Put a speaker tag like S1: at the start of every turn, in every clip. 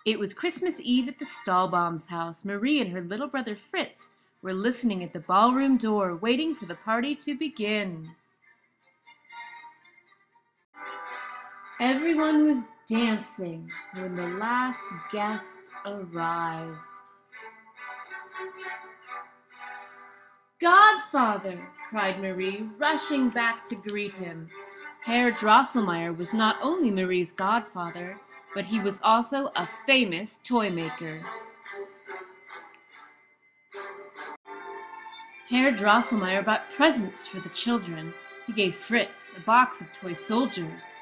S1: It was Christmas Eve at the Stahlbaum's house. Marie and her little brother Fritz were listening at the ballroom door, waiting for the party to begin. Everyone was dancing when the last guest arrived. "Godfather!" cried Marie, rushing back to greet him. Herr Drosselmeyer was not only Marie's godfather, but he was also a famous toy maker. Herr Drosselmeyer bought presents for the children. He gave Fritz a box of toy soldiers.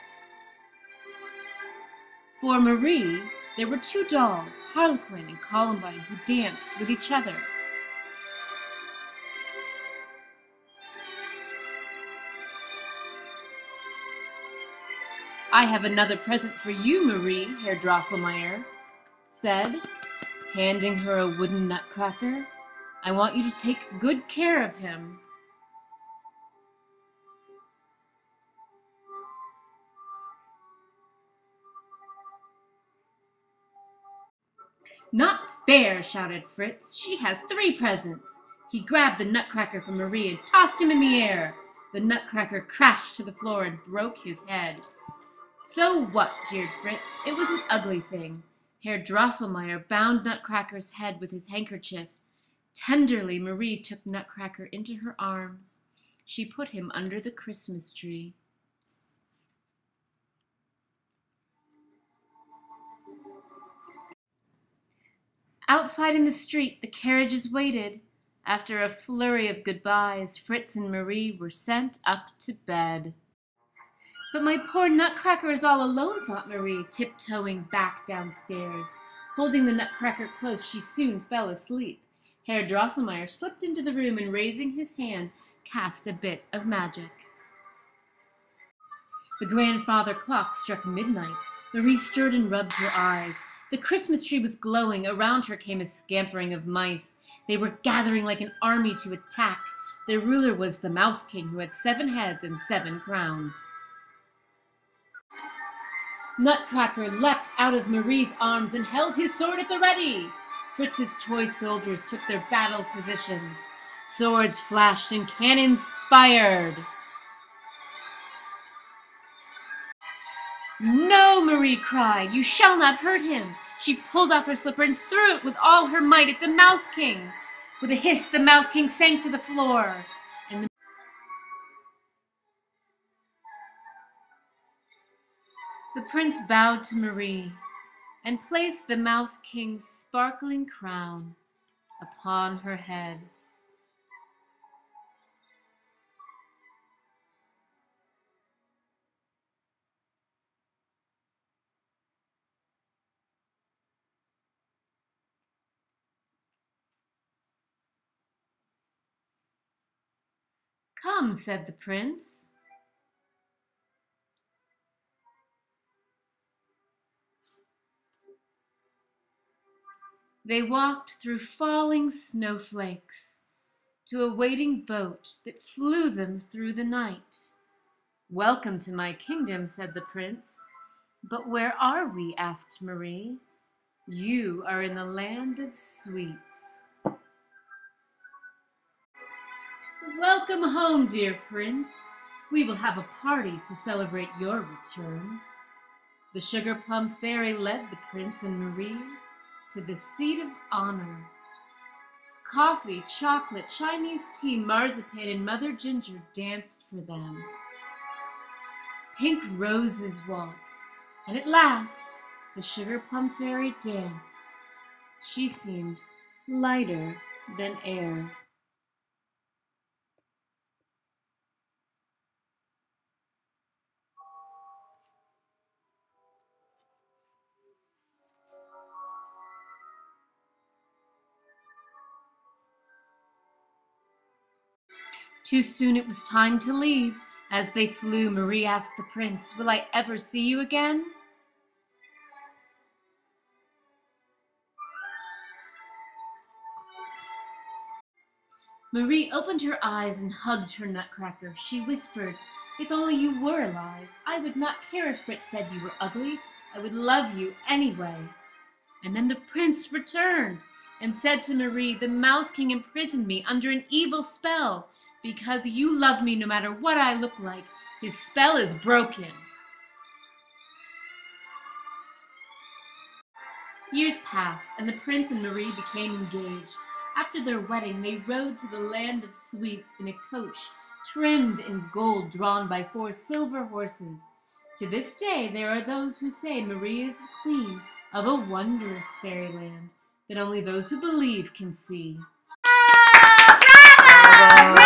S1: For Marie, there were two dolls, Harlequin and Columbine, who danced with each other. "I have another present for you, Marie," Herr Drosselmeyer said, handing her a wooden nutcracker. "I want you to take good care of him." "Not fair!" shouted Fritz. "She has 3 presents." He grabbed the nutcracker from Marie and tossed him in the air. The nutcracker crashed to the floor and broke his head. "So what?" jeered Fritz. "It was an ugly thing." Herr Drosselmeyer bound Nutcracker's head with his handkerchief. Tenderly, Marie took Nutcracker into her arms. She put him under the Christmas tree. Outside in the street, the carriages waited. After a flurry of goodbyes, Fritz and Marie were sent up to bed. "But my poor Nutcracker is all alone," thought Marie, tiptoeing back downstairs. Holding the Nutcracker close, she soon fell asleep. Herr Drosselmeyer slipped into the room and, raising his hand, cast a bit of magic. The grandfather clock struck midnight. Marie stirred and rubbed her eyes. The Christmas tree was glowing. Around her came a scampering of mice. They were gathering like an army to attack. Their ruler was the Mouse King, who had 7 heads and 7 crowns. Nutcracker leapt out of Marie's arms and held his sword at the ready. Fritz's toy soldiers took their battle positions. Swords flashed and cannons fired. "No!" Marie cried. "You shall not hurt him!" She pulled off her slipper and threw it with all her might at the Mouse King. With a hiss, the Mouse King sank to the floor, and the prince bowed to Marie and placed the Mouse King's sparkling crown upon her head. "Come," said the prince. They walked through falling snowflakes to a waiting boat that flew them through the night. "Welcome to my kingdom," said the prince. "But where are we?" asked Marie. "You are in the land of sweets." "Welcome home, dear prince. We will have a party to celebrate your return." The sugar plum fairy led the prince and Marie to the seat of honor. Coffee, chocolate, Chinese tea, marzipan, and Mother Ginger danced for them. Pink roses waltzed, and at last the sugar plum fairy danced. She seemed lighter than air. Too soon it was time to leave. As they flew, Marie asked the prince, "Will I ever see you again?" Marie opened her eyes and hugged her Nutcracker. She whispered, "If only you were alive, I would not care if Fritz said you were ugly. I would love you anyway." And then the prince returned and said to Marie, "The Mouse King imprisoned me under an evil spell. Because you love me no matter what I look like, his spell is broken." Years passed, and the prince and Marie became engaged. After their wedding, they rode to the land of sweets in a coach trimmed in gold, drawn by 4 silver horses. To this day, there are those who say Marie is the queen of a wondrous fairyland that only those who believe can see.
S2: Bravo!